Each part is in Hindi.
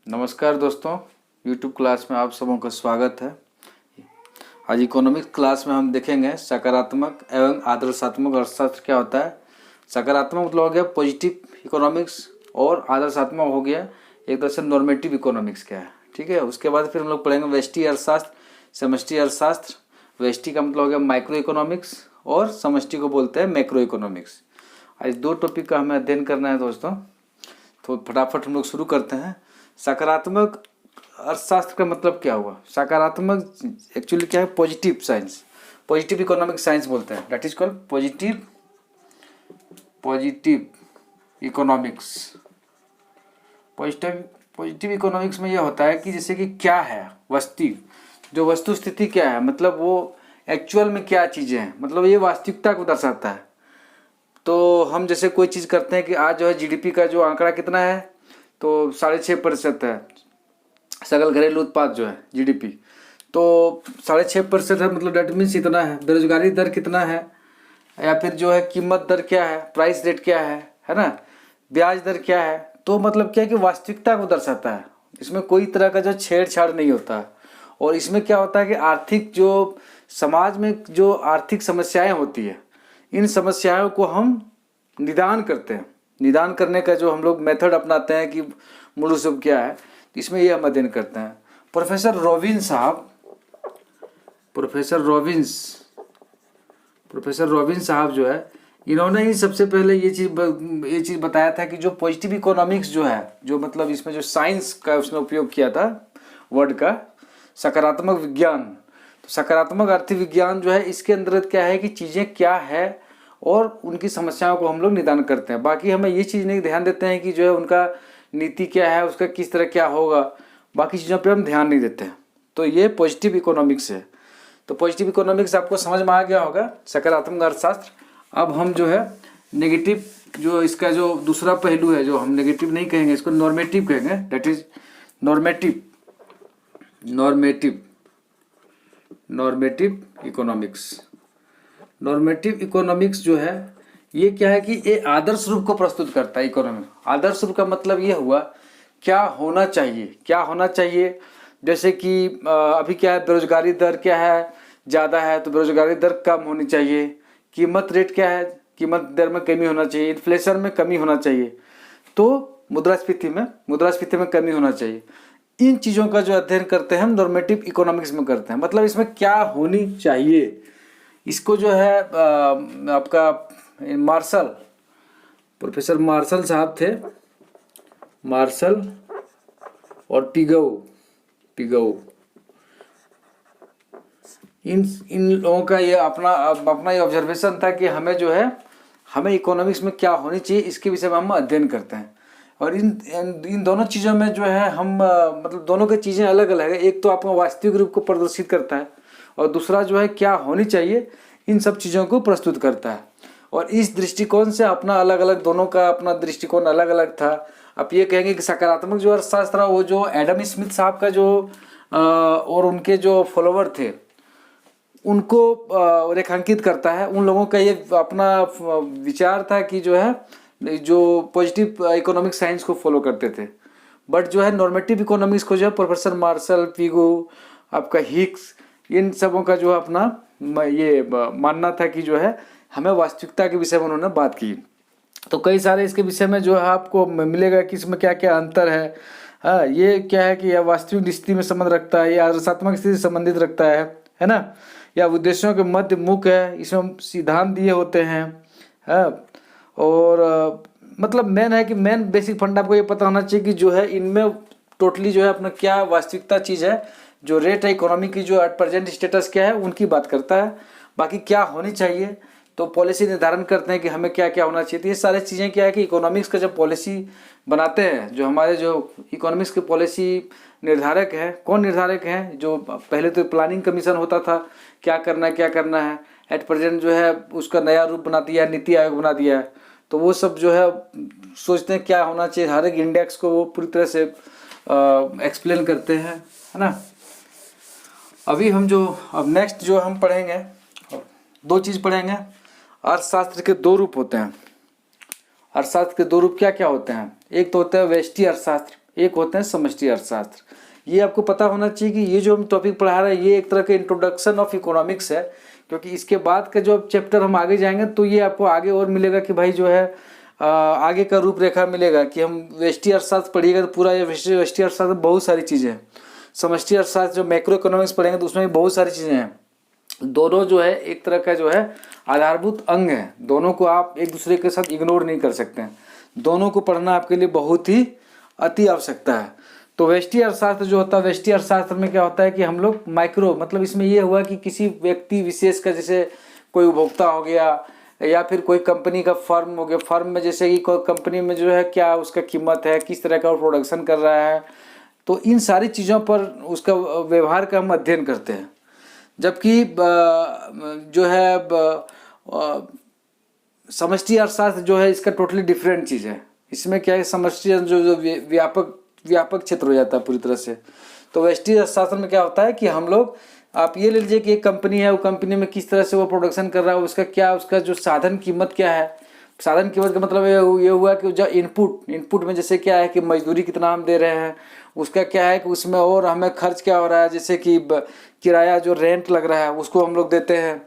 नमस्कार दोस्तों, YouTube क्लास में आप सबों का स्वागत है। आज इकोनॉमिक्स क्लास में हम देखेंगे सकारात्मक एवं आदर्शात्मक अर्थशास्त्र क्या होता है। सकारात्मक मतलब हो गया पॉजिटिव इकोनॉमिक्स और आदर्शात्मक हो गया एक तरह से नॉर्मेटिव इकोनॉमिक्स क्या है। ठीक है, उसके बाद फिर हम लोग पढ़ेंगे व्यष्टि अर्थशास्त्र, समष्टि अर्थशास्त्र। व्यष्टि का मतलब हो गया माइक्रो इकोनॉमिक्स और समष्टि को बोलते हैं मैक्रो इकोनॉमिक्स। आज दो टॉपिक का हमें अध्ययन करना है दोस्तों, तो फटाफट हम लोग शुरू करते हैं। सकारात्मक अर्थशास्त्र का मतलब क्या हुआ? सकारात्मक एक्चुअली क्या है? Positive science, positive economic science बोलते हैं। That is called positive economics. Positive economics में यह होता है कि जैसे कि क्या है वस्तु स्थिति क्या है, मतलब वो एक्चुअल में क्या चीज़ें हैं, मतलब ये वास्तविकता को दर्शाता है। तो हम जैसे कोई चीज़ करते हैं कि आज जो है जीडीपी का जो आंकड़ा कितना है, तो 6.5% है सकल घरेलू उत्पाद जो है जीडीपी, तो 6.5% है, मतलब डेट मीन्स इतना है। बेरोजगारी दर कितना है, या फिर जो है कीमत दर क्या है, प्राइस रेट क्या है ना, ब्याज दर क्या है। तो मतलब क्या है कि वास्तविकता को दर्शाता है, इसमें कोई तरह का जो छेड़छाड़ नहीं होता है। और इसमें क्या होता है कि आर्थिक जो समाज में जो आर्थिक समस्याएं होती है, इन समस्याओं को हम निदान करते हैं। निदान करने का जो हम लोग मेथड अपनाते हैं कि मूल रूप क्या है, इसमें ये हम अध्ययन करते हैं। प्रोफेसर रॉबिन्स साहब जो है, इन्होंने ही सबसे पहले ये चीज़ बताया था कि जो पॉजिटिव इकोनॉमिक्स जो है, जो मतलब इसमें जो साइंस का उसने उपयोग किया था वर्ड का, सकारात्मक विज्ञान। तो सकारात्मक अर्थ विज्ञान जो है, इसके अंदर क्या है कि चीज़ें क्या है और उनकी समस्याओं को हम लोग निदान करते हैं। बाकी हमें ये चीज़ नहीं ध्यान देते हैं कि जो है उनका नीति क्या है, उसका किस तरह क्या होगा, बाकी चीज़ों पे हम ध्यान नहीं देते हैं। तो ये पॉजिटिव इकोनॉमिक्स है। तो पॉजिटिव इकोनॉमिक्स आपको समझ में आ गया होगा, सकारात्मक अर्थशास्त्र। अब हम जो है नेगेटिव, जो इसका जो दूसरा पहलू है, जो हम नेगेटिव नहीं कहेंगे, इसको नॉर्मेटिव कहेंगे। That is normative economics. Normative economics जो है, ये क्या है कि ये आदर्श रूप को प्रस्तुत करता है। इकोनॉमिक आदर्श रूप का मतलब ये हुआ क्या होना चाहिए। जैसे कि अभी क्या है, बेरोजगारी दर क्या है, ज़्यादा है तो बेरोजगारी दर कम होनी चाहिए। कीमत रेट क्या है, कीमत दर में कमी होना चाहिए। इन्फ्लेशन में कमी होना चाहिए। तो मुद्रास्फीति में कमी होना चाहिए। इन चीज़ों का जो अध्ययन करते हैं हम नॉर्मेटिव इकोनॉमिक्स में करते हैं। मतलब इसमें क्या होनी चाहिए, इसको जो है आपका प्रोफेसर मार्शल साहब थे, मार्शल और पिगौ, इन लोगों का ये अपना ये ऑब्जर्वेशन था कि हमें जो है, हमें इकोनॉमिक्स में क्या होनी चाहिए, इसके विषय में हम अध्ययन करते हैं। और इन दोनों चीज़ों में जो है हम मतलब दोनों की चीज़ें अलग अलग है। एक तो आपका वास्तविक रूप को प्रदर्शित करता है, और दूसरा जो है क्या होनी चाहिए, इन सब चीज़ों को प्रस्तुत करता है। और इस दृष्टिकोण से अपना अलग अलग, दोनों का अपना दृष्टिकोण अलग अलग था। आप ये कहेंगे कि सकारात्मक जो अर्थशास्त्र, वो जो एडम स्मिथ साहब का जो और उनके जो फॉलोवर थे, उनको रेखांकित करता है। उन लोगों का ये अपना विचार था कि जो है, जो पॉजिटिव इकोनॉमिक साइंस को फॉलो करते थे। बट जो है नॉर्मेटिव इकोनॉमिक्स को जो है प्रोफेसर मार्शल, पिगो, आपका हिक्स, इन सबों का जो है अपना ये मानना था कि जो है हमें वास्तविकता के विषय में उन्होंने बात की। तो कई सारे इसके विषय में जो है आपको मिलेगा कि इसमें क्या क्या अंतर है। हाँ, ये क्या है कि यह वास्तविक स्थिति में संबंध रखता है, या आदर्शात्मक स्थिति से संबंधित रखता है ना, या उद्देश्यों के मध्य मुख है, इसमें सिद्धांत दिए होते हैं। हाँ, और मतलब मेन है कि मेन बेसिक फंड आपको ये पता होना चाहिए कि जो है इनमें टोटली जो है अपना क्या वास्तविकता चीज़ है, जो रेट है इकोनॉमी की, जो एट प्रेजेंट स्टेटस क्या है, उनकी बात करता है। बाकी क्या होनी चाहिए, तो पॉलिसी निर्धारण करते हैं कि हमें क्या क्या होना चाहिए। तो ये सारी चीज़ें क्या है कि इकोनॉमिक्स का जब पॉलिसी बनाते हैं, जो हमारे जो इकोनॉमिक्स के पॉलिसी निर्धारक हैं, कौन निर्धारक हैं, जो पहले तो प्लानिंग कमीशन होता था, क्या करना है। एट प्रेजेंट जो है उसका नया रूप बना दिया है, नीति आयोग बना दिया है। तो वो सब जो है सोचते हैं क्या होना चाहिए, हर एक इंडेक्स को वो पूरी तरह से एक्सप्लेन करते हैं, है ना। अभी हम अब नेक्स्ट जो हम पढ़ेंगे, दो चीज़ पढ़ेंगे। अर्थशास्त्र के दो रूप होते हैं। अर्थशास्त्र के दो रूप क्या क्या होते हैं? एक तो होता है व्यष्टि अर्थशास्त्र, एक होते हैं समष्टि अर्थशास्त्र। ये आपको पता होना चाहिए कि ये जो हम टॉपिक पढ़ा रहे हैं ये एक तरह का इंट्रोडक्शन ऑफ इकोनॉमिक्स है, क्योंकि इसके बाद का जो चैप्टर हम आगे जाएंगे तो ये आपको आगे और मिलेगा कि भाई जो है आगे का रूपरेखा मिलेगा कि हम व्यष्टि अर्थशास्त्र पढ़िएगा तो पूरा ये व्यष्टि अर्थशास्त्र में बहुत सारी चीज़ें हैं। समष्टि अर्थशास्त्र जो मैक्रो इकोनॉमिक्स पढ़ेंगे तो उसमें भी बहुत सारी चीज़ें हैं। दोनों जो है एक तरह का जो है आधारभूत अंग है, दोनों को आप एक दूसरे के साथ इग्नोर नहीं कर सकते हैं, दोनों को पढ़ना आपके लिए बहुत ही अति आवश्यकता है। तो व्यष्टि अर्थशास्त्र जो होता है, व्यष्टि अर्थशास्त्र में क्या होता है कि हम लोग माइक्रो मतलब इसमें ये हुआ कि किसी व्यक्ति विशेष का, जैसे कोई उपभोक्ता हो गया या फिर कोई कंपनी का फर्म हो गया, फर्म में जैसे कि कोई कंपनी में जो है क्या उसका कीमत है, किस तरह का वो प्रोडक्शन कर रहा है, तो इन सारी चीज़ों पर उसका व्यवहार का हम अध्ययन करते हैं। जबकि जो है समष्टि अर्थशास्त्र जो है इसका टोटली डिफरेंट चीज़ है। इसमें क्या है, समष्टि जो व्यापक क्षेत्र हो जाता है पूरी तरह से। तो व्यष्टि अर्थशास्त्र में क्या होता है कि हम लोग, आप ये ले लीजिए कि एक कंपनी है, वो कंपनी में किस तरह से वो प्रोडक्शन कर रहा है, उसका क्या, उसका जो साधन कीमत क्या है। साधन कीमत का मतलब ये हुआ कि जो इनपुट में जैसे क्या है कि मजदूरी कितना हम दे रहे हैं, उसका क्या है कि उसमें और हमें खर्च क्या हो रहा है, जैसे कि किराया जो रेंट लग रहा है उसको हम लोग देते हैं,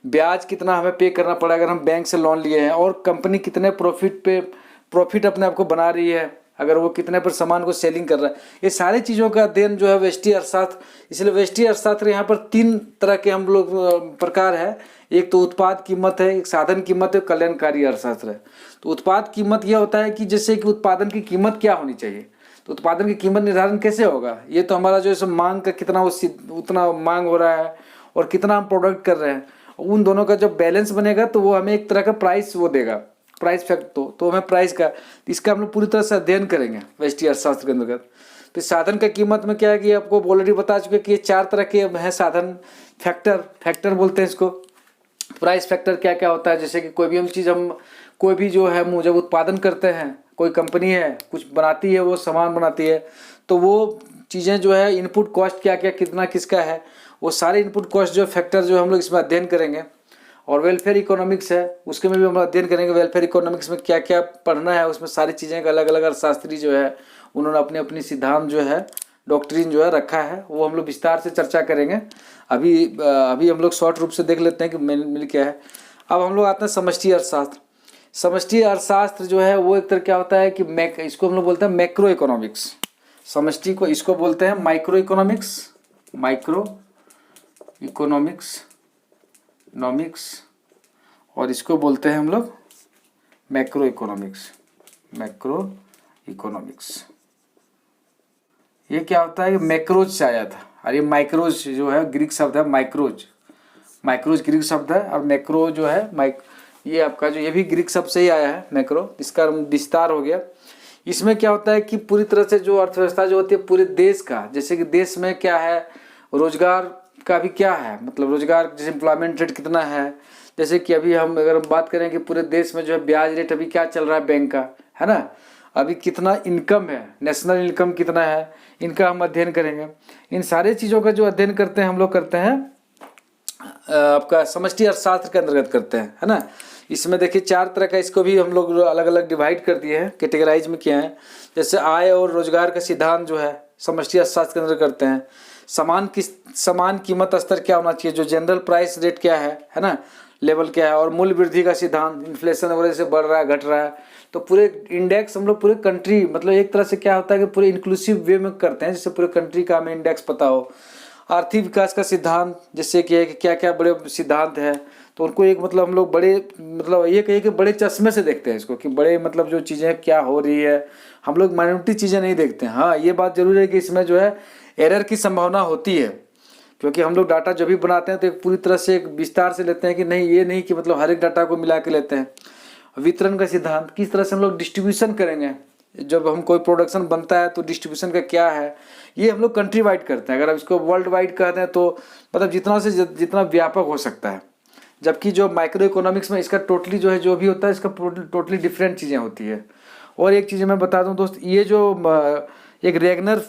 ब्याज कितना हमें पे करना पड़ा अगर हम बैंक से लोन लिए हैं, और कंपनी कितने प्रॉफिट अपने आप को बना रही है, अगर वो कितने पर सामान को सेलिंग कर रहा है। ये सारी चीज़ों का अध्ययन जो है व्यष्टि अर्थशास्त्र। इसलिए व्यष्टि अर्थशास्त्र यहाँ पर 3 तरह के हम लोग प्रकार है। एक तो उत्पाद कीमत है, एक साधन कीमत है, कल्याणकारी अर्थशास्त्र है। तो उत्पाद कीमत यह होता है कि जैसे कि उत्पादन की कीमत क्या होनी चाहिए, तो उत्पादन की कीमत निर्धारण कैसे होगा, ये तो हमारा जो है मांग का कितना उतना मांग हो रहा है और कितना हम प्रोडक्ट कर रहे हैं, उन दोनों का जब बैलेंस बनेगा तो वो हमें एक तरह का प्राइस वो देगा, प्राइस फैक्ट। तो हमें प्राइस का, इसका हम लोग पूरी तरह से अध्ययन करेंगे व्यष्टि अर्थशास्त्र के अंतर्गत। तो साधन का कीमत में क्या है कि आपको ऑलरेडी बता चुके कि ये 4 तरह के हैं साधन। फैक्टर बोलते हैं इसको। प्राइस फैक्टर क्या क्या होता है, जैसे कि कोई भी हम चीज़, हम कोई भी जो है जब उत्पादन करते हैं, कोई कंपनी है कुछ बनाती है, वो सामान बनाती है, तो वो चीज़ें जो है इनपुट कॉस्ट क्या क्या कितना किसका है, वो सारे इनपुट कॉस्ट जो फैक्टर जो हम लोग इसमें अध्ययन करेंगे। और वेलफेयर इकोनॉमिक्स है, उसके में भी हम अध्ययन करेंगे वेलफेयर इकोनॉमिक्स में क्या क्या पढ़ना है, उसमें सारी चीज़ें का अलग अलग अर्थशास्त्री जो है उन्होंने अपनी अपनी सिद्धांत जो है, डॉक्ट्रिन जो है रखा है, वो हम लोग विस्तार से चर्चा करेंगे। अभी हम लोग शॉर्ट रूप से देख लेते हैं कि मिल क्या है। अब हम लोग आते हैं समष्टि अर्थशास्त्र। समष्टि अर्थशास्त्र जो है वो एक तरह क्या होता है कि इसको हम लोग बोलते हैं मैक्रो इकोनॉमिक्स। समष्टि को इसको बोलते हैं माइक्रो इकोनॉमिक्स, और इसको बोलते हैं हम लोग मैक्रो इकोनॉमिक्स। ये क्या होता है कि मैक्रोज से आया था, और ये माइक्रोज जो है ग्रीक शब्द है, माइक्रोज ग्रीक शब्द है, और मैक्रो जो है ये आपका जो, ये भी ग्रीक शब्द से ही आया है मैक्रो, इसका विस्तार हो गया। इसमें क्या होता है कि पूरी तरह से जो अर्थव्यवस्था जो होती है पूरे देश का, जैसे कि देश में क्या है, रोजगार का भी क्या है, मतलब रोजगार जैसे एम्प्लॉयमेंट रेट कितना है, जैसे कि अभी हम अगर बात करें कि पूरे देश में जो है ब्याज रेट अभी क्या चल रहा है बैंक का, है ना, अभी कितना इनकम है, नेशनल इनकम कितना है, इनका हम अध्ययन करेंगे। इन सारे चीज़ों का जो अध्ययन करते हैं हम लोग करते हैं आपका समष्टि अर्थशास्त्र के अंतर्गत करते हैं, है ना। इसमें देखिए 4 तरह का, इसको भी हम लोग अलग अलग डिवाइड कर दिए हैं, कैटेगराइज में किया है। जैसे आय और रोजगार का सिद्धांत जो है समष्टि अर्थशास्त्र के अंदर करते हैं। समान कीमत स्तर क्या होना चाहिए, जो जनरल प्राइस रेट क्या है ना, लेवल क्या है, और मूल्य वृद्धि का सिद्धांत, इन्फ्लेशन वगैरह से बढ़ रहा है घट रहा है, तो पूरे इंडेक्स हम लोग पूरे कंट्री, मतलब एक तरह से क्या होता है कि पूरे इंक्लूसिव वे में करते हैं, जिससे पूरे कंट्री का हमें इंडेक्स पता हो। आर्थिक विकास का सिद्धांत, जैसे कि क्या क्या बड़े सिद्धांत है, तो उनको एक मतलब हम लोग बड़े, मतलब ये कहिए कि बड़े चश्मे से देखते हैं इसको, कि बड़े मतलब जो चीज़ें क्या हो रही है, हम लोग माइनॉरिटी चीज़ें नहीं देखते हैं। हाँ, ये बात जरूर है कि इसमें जो है एरर की संभावना होती है, क्योंकि हम लोग डाटा जब भी बनाते हैं तो एक पूरी तरह से एक विस्तार से लेते हैं कि नहीं, ये नहीं कि मतलब हर एक डाटा को मिला के लेते हैं। वितरण का सिद्धांत, किस तरह से हम लोग डिस्ट्रीब्यूशन करेंगे, जब हम कोई प्रोडक्शन बनता है तो डिस्ट्रीब्यूशन का क्या है, ये हम लोग कंट्री वाइड करते हैं। अगर आप इसको वर्ल्ड वाइड कहते हैं तो मतलब जितना से जितना व्यापक हो सकता है। जबकि जो माइक्रो इकोनॉमिक्स में इसका टोटली जो है जो भी होता है, इसका टोटली डिफरेंट चीज़ें होती है। और एक चीज़ मैं बता दूं दोस्त, ये जो एक रेगनर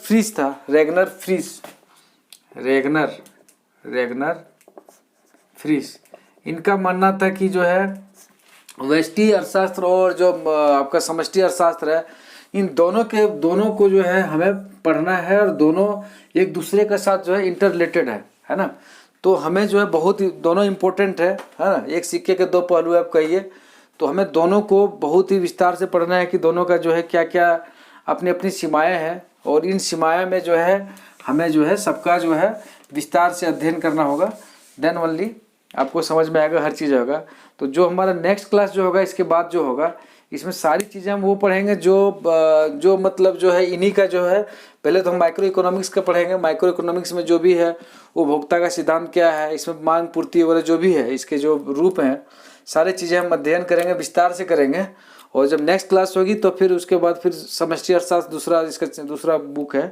फ्रीस, इनका मानना था कि जो है व्यष्टि अर्थशास्त्र और जो आपका समष्टि अर्थशास्त्र है, इन दोनों को जो है हमें पढ़ना है, और दोनों एक दूसरे के साथ जो है इंटर रिलेटेड है ना। तो हमें जो है बहुत ही दोनों इम्पोर्टेंट है ना, एक सिक्के के दो पहलू आप कहिए। तो हमें दोनों को बहुत ही विस्तार से पढ़ना है कि दोनों का जो है क्या क्या अपनी अपनी सीमाएं हैं, और इन सीमाएं में जो है हमें जो है सबका जो है विस्तार से अध्ययन करना होगा। देन ओनली आपको समझ में आएगा, हर चीज़ होगा। तो जो हमारा नेक्स्ट क्लास जो होगा इसके बाद जो होगा, इसमें सारी चीज़ें हम वो पढ़ेंगे जो मतलब जो है इन्हीं का जो है। पहले तो हम माइक्रो इकोनॉमिक्स का पढ़ेंगे। माइक्रो इकोनॉमिक्स में जो भी है उपभोक्ता का सिद्धांत क्या है, इसमें मांग पूर्ति वगैरह जो भी है, इसके जो रूप हैं, सारी चीज़ें हम अध्ययन करेंगे, विस्तार से करेंगे। और जब नेक्स्ट क्लास होगी तो फिर उसके बाद फिर समष्टि अर्थशास्त्र दूसरा, इसका दूसरा बुक है,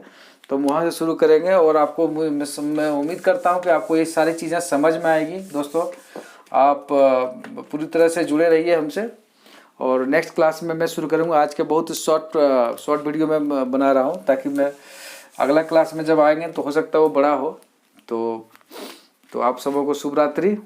तो हम वहाँ से शुरू करेंगे। और आपको मैं उम्मीद करता हूँ कि आपको ये सारी चीज़ें समझ में आएगी। दोस्तों आप पूरी तरह से जुड़े रहिए हमसे, और नेक्स्ट क्लास में मैं शुरू करूँगा। आज के बहुत शॉर्ट वीडियो मैं बना रहा हूँ, ताकि मैं अगला क्लास में जब आएंगे तो हो सकता है वो बड़ा हो। तो आप सबों को शुभ रात्रि।